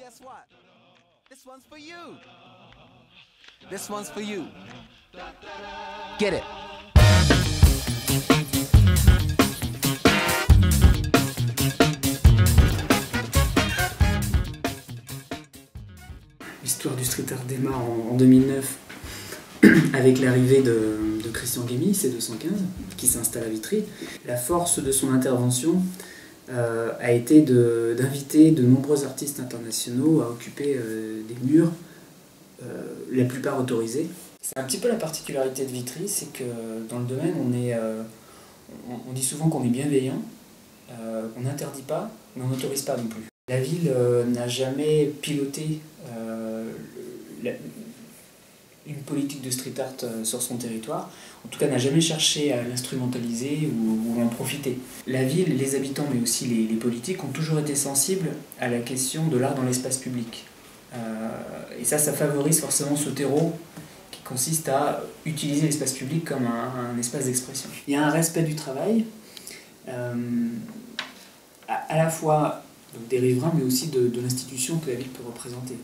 guess what? This one's for you. This one's for you. Get it. L'histoire du street art démarre en 2009 avec l'arrivée de Christian Guémy, C215, qui s'installe à Vitry. La force de son intervention a été d'inviter de nombreux artistes internationaux à occuper des murs, la plupart autorisés. C'est un petit peu la particularité de Vitry, c'est que dans le domaine, on dit souvent qu'on est bienveillant, on n'interdit pas, mais on n'autorise pas non plus. La ville n'a jamais piloté une politique de street art sur son territoire, en tout cas n'a jamais cherché à l'instrumentaliser ou en profiter. La ville, les habitants mais aussi les politiques ont toujours été sensibles à la question de l'art dans l'espace public. Et ça favorise forcément ce terreau qui consiste à utiliser l'espace public comme un espace d'expression. Il y a un respect du travail, à la fois donc des riverains mais aussi de l'institution que la ville peut représenter.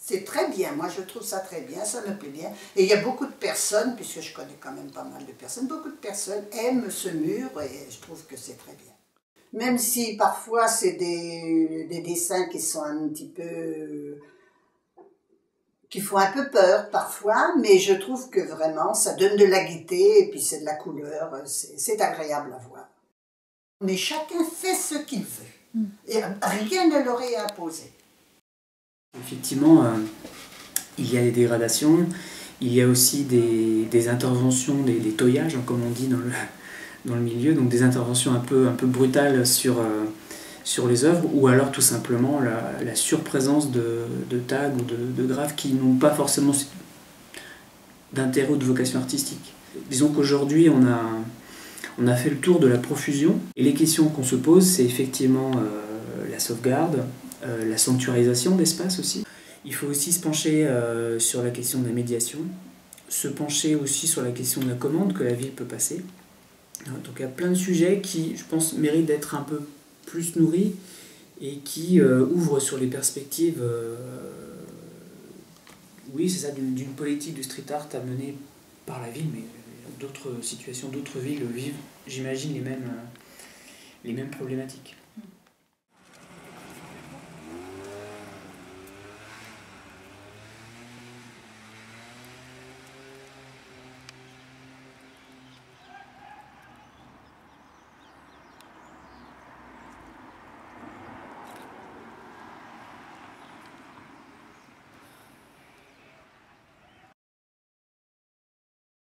C'est très bien, moi je trouve ça très bien, ça me plaît bien. Et il y a beaucoup de personnes, puisque je connais quand même pas mal de personnes, beaucoup de personnes aiment ce mur et je trouve que c'est très bien. Même si parfois c'est des dessins qui sont un petit peu... qui font un peu peur parfois, mais je trouve que vraiment ça donne de la gaieté et puis c'est de la couleur, c'est agréable à voir. Mais chacun fait ce qu'il veut et rien ne leur est imposé. Effectivement, il y a des dégradations, il y a aussi des interventions, des toyages, comme on dit dans le milieu, donc des interventions un peu brutales sur les œuvres, ou alors tout simplement la surprésence de tags ou de graphes qui n'ont pas forcément d'intérêt ou de vocation artistique. Disons qu'aujourd'hui, on a fait le tour de la profusion, et les questions qu'on se pose, c'est effectivement la sauvegarde, la sanctuarisation d'espace aussi. Il faut aussi se pencher sur la question de la médiation, se pencher aussi sur la question de la commande que la ville peut passer. Donc il y a plein de sujets qui, je pense, méritent d'être un peu plus nourris et qui ouvrent sur les perspectives, oui c'est ça, d'une politique du street art à mener par la ville, mais d'autres situations, d'autres villes vivent, j'imagine, les mêmes problématiques.